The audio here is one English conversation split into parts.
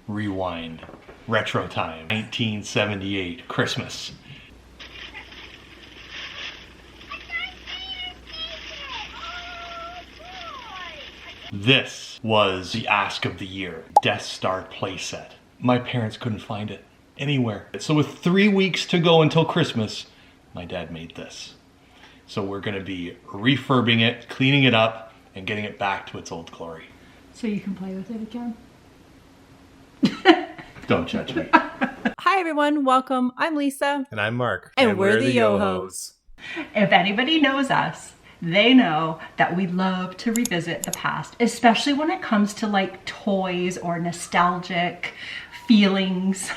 Rewind. Retro time. 1978. Christmas. This was the ask of the year. Death Star playset. My parents couldn't find it anywhere. So with 3 weeks to go until Christmas, my dad made this. So we're gonna be refurbing it, cleaning it up, and getting it back to its old glory. So you can play with it again? Don't judge me. Hi everyone, welcome. I'm Lisa. And I'm Mark. And we're the Yohos. If anybody knows us, they know that we love to revisit the past, especially when it comes to like toys or nostalgic feelings.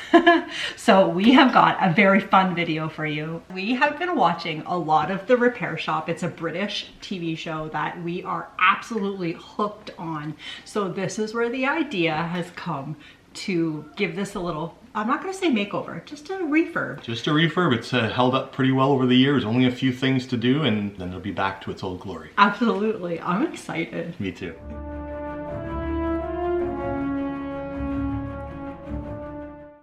So we have got a very fun video for you. We have been watching a lot of The Repair Shop. It's a British TV show that we are absolutely hooked on. So this is where the idea has come to give this a little, I'm not going to say makeover, just a refurb. Just a refurb. It's held up pretty well over the years. Only a few things to do, and then it'll be back to its old glory. Absolutely. I'm excited. Me too.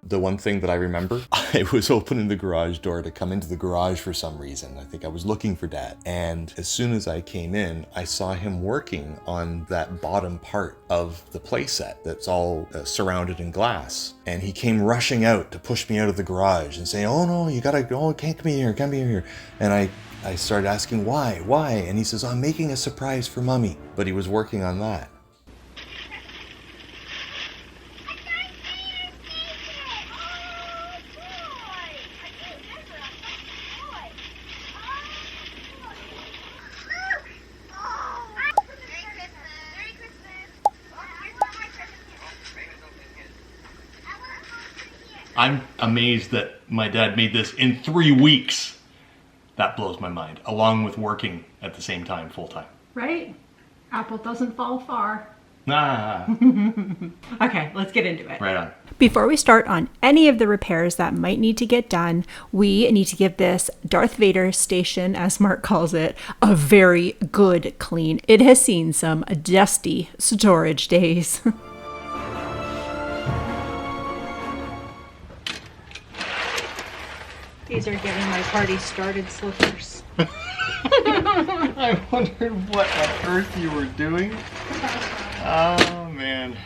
The one thing that I remember, I was opening the garage door to come into the garage for some reason. I think I was looking for Dad. And as soon as I came in, I saw him working on that bottom part of the playset that's all surrounded in glass. And he came rushing out to push me out of the garage and say, "Oh no, you gotta go, can't come in here, come in here." And I started asking why? And he says, "I'm making a surprise for Mommy." But he was working on that. I'm amazed that my dad made this in 3 weeks. That blows my mind, along with working at the same time, full time. Right? Apple doesn't fall far. Nah. Okay, let's get into it. Right on. Before we start on any of the repairs that might need to get done, we need to give this Darth Vader station, as Mark calls it, a very good clean. It has seen some dusty storage days. These are getting my party started slippers. I wondered what on earth you were doing. Oh, man.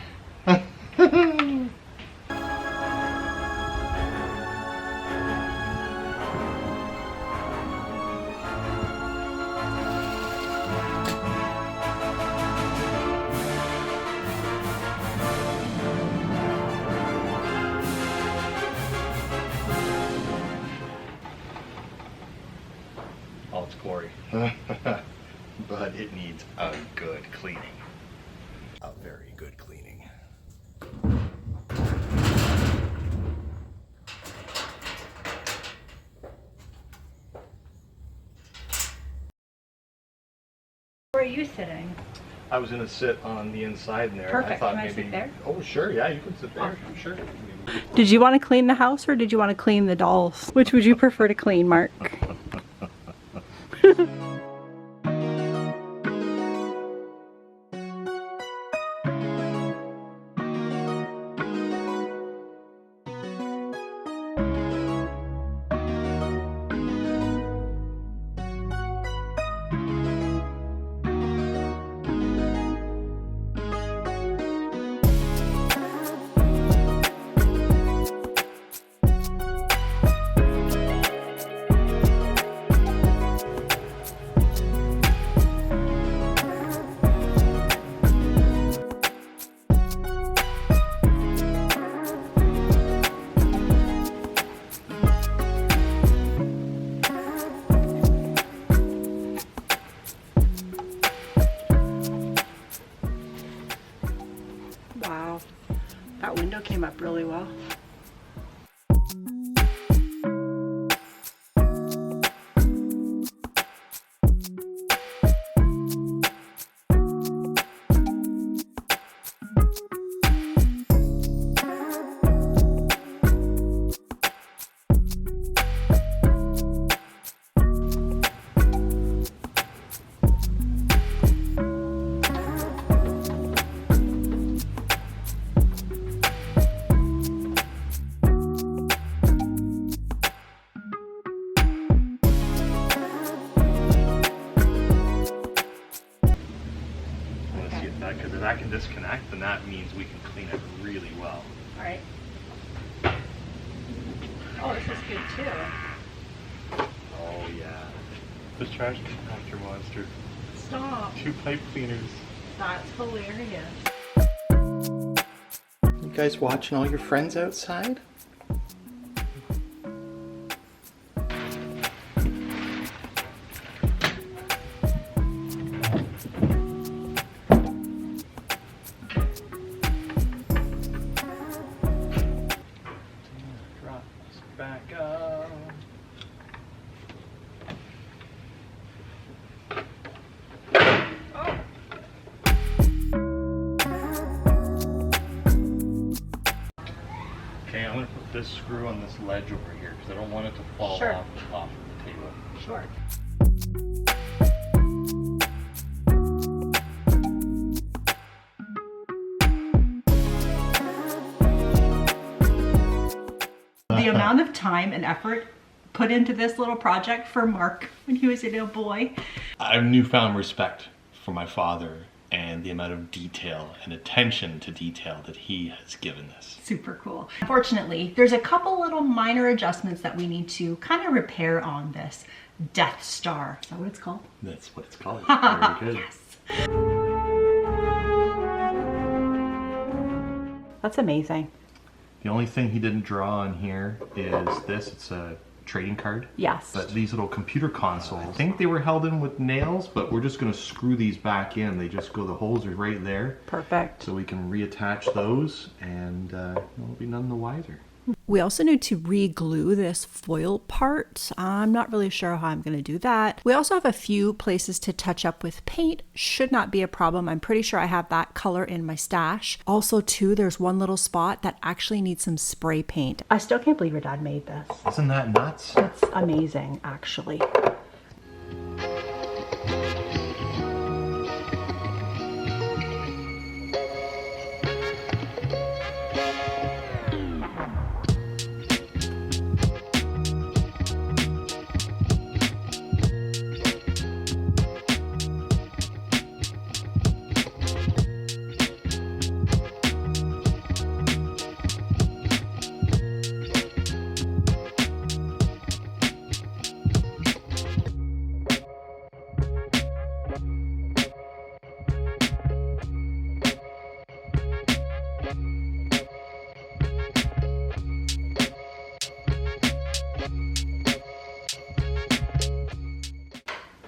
All its glory. But it needs a good cleaning. A very good cleaning. Where are you sitting? I was gonna sit on the inside in there. Perfect. I thought Can I maybe. sit there? Oh, sure. Yeah, you can sit there. Awesome. Sure. Did you want to clean the house or did you want to clean the dolls? Which would you prefer to clean, Mark? Wow, that window came up really well. disconnect, then that means we can clean it really well. All right. Oh, this is good too. Oh yeah. The trash compactor monster. Stop. 2 pipe cleaners. That's hilarious. You guys watching all your friends outside? Drop this back up. Okay, I'm going to put this screw on this ledge over here because I don't want it to fall Sure. off the table. Sure. The amount of time and effort put into this little project for Mark when he was a little boy. I have newfound respect for my father and the amount of detail and attention to detail that he has given this. Super cool. Unfortunately, there's a couple little minor adjustments that we need to kind of repair on this Death Star. Is that what it's called? That's what it's called. Very good. Yes. That's amazing. The only thing he didn't draw on here is this. It's a trading card. Yes. But these little computer consoles, I think they were held in with nails, but we're just going to screw these back in. They just go, the holes are right there. Perfect. So we can reattach those and we'll be none the wiser. We also need to re-glue this foil part. I'm not really sure how I'm going to do that. We also have a few places to touch up with paint. Should not be a problem. I'm pretty sure I have that color in my stash. Also too, there's one little spot that actually needs some spray paint. I still can't believe your dad made this. Isn't that nuts? It's amazing, actually.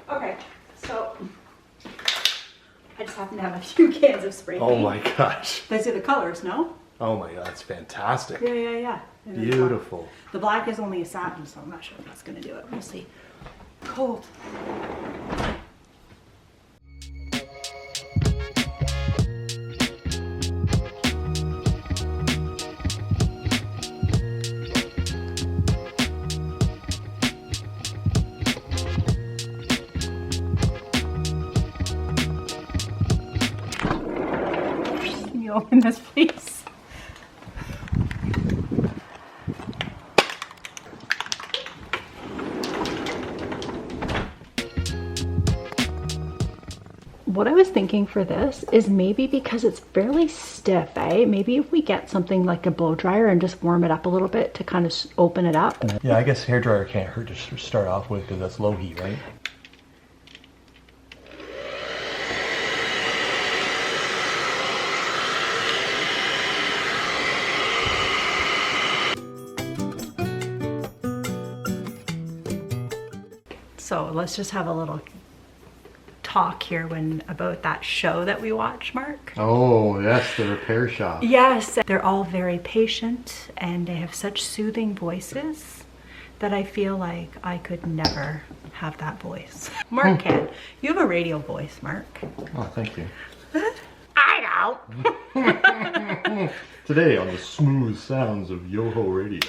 Okay, so I just happen to have a few cans of spray paint. Oh my gosh. Those are the colors, no? Oh my god, that's fantastic. Yeah. And then Beautiful. the black is only a satin, so I'm not sure if that's gonna do it. We'll see. Cold. Can you open this, please? What I was thinking for this is maybe because it's fairly stiff, maybe if we get something like a blow dryer and just warm it up a little bit to kind of open it up. Yeah, I guess hairdryer can't hurt to start off with because that's low heat, right? So let's just have a little talk here about that show that we watch, Mark. Oh, yes, the repair shop. Yes, they're all very patient and they have such soothing voices that I feel like I could never have that voice. Mark can. You have a radio voice, Mark. Oh, thank you. I don't. Today on the smooth sounds of Yoho Radio.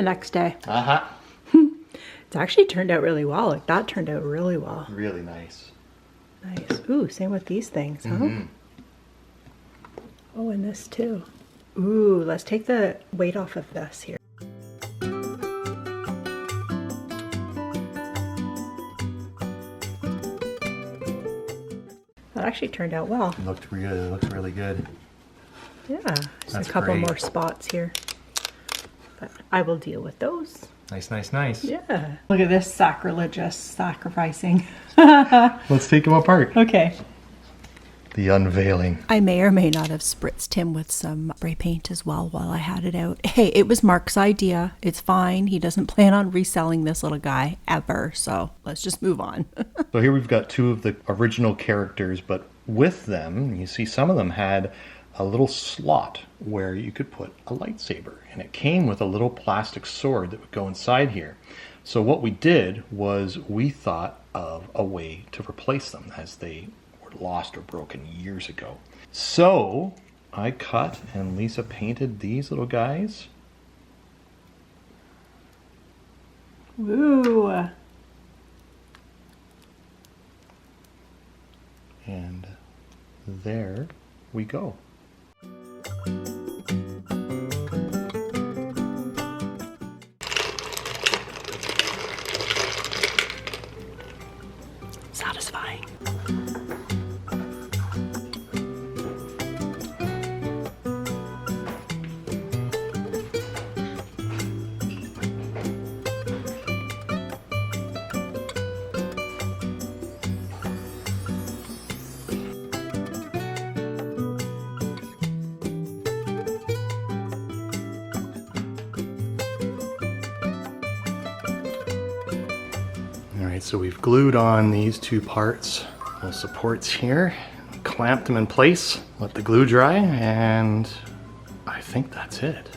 the next day. Uh-huh. It's actually turned out really well. Like that turned out really well. Really nice. Nice. Ooh, same with these things, huh? Oh, and this too. Ooh, let's take the weight off of this here. That actually turned out well. Looked really good. Yeah, just That's a couple great. more spots here. But I will deal with those. Nice. Yeah. Look at this sacrilegious sacrificing. Let's take them apart. Okay. The unveiling. I may or may not have spritzed him with some spray paint as well while I had it out. Hey, it was Mark's idea. It's fine. He doesn't plan on reselling this little guy ever. So let's just move on. So here we've got two of the original characters, but with them, you see some of them had a little slot where you could put a lightsaber, and it came with a little plastic sword that would go inside here. So what we did was we thought of a way to replace them as they were lost or broken years ago. So I cut and Lisa painted these little guys. Woo. And there we go. Satisfying. Alright, so we've glued on these two parts, little supports here, clamped them in place, let the glue dry, and I think that's it.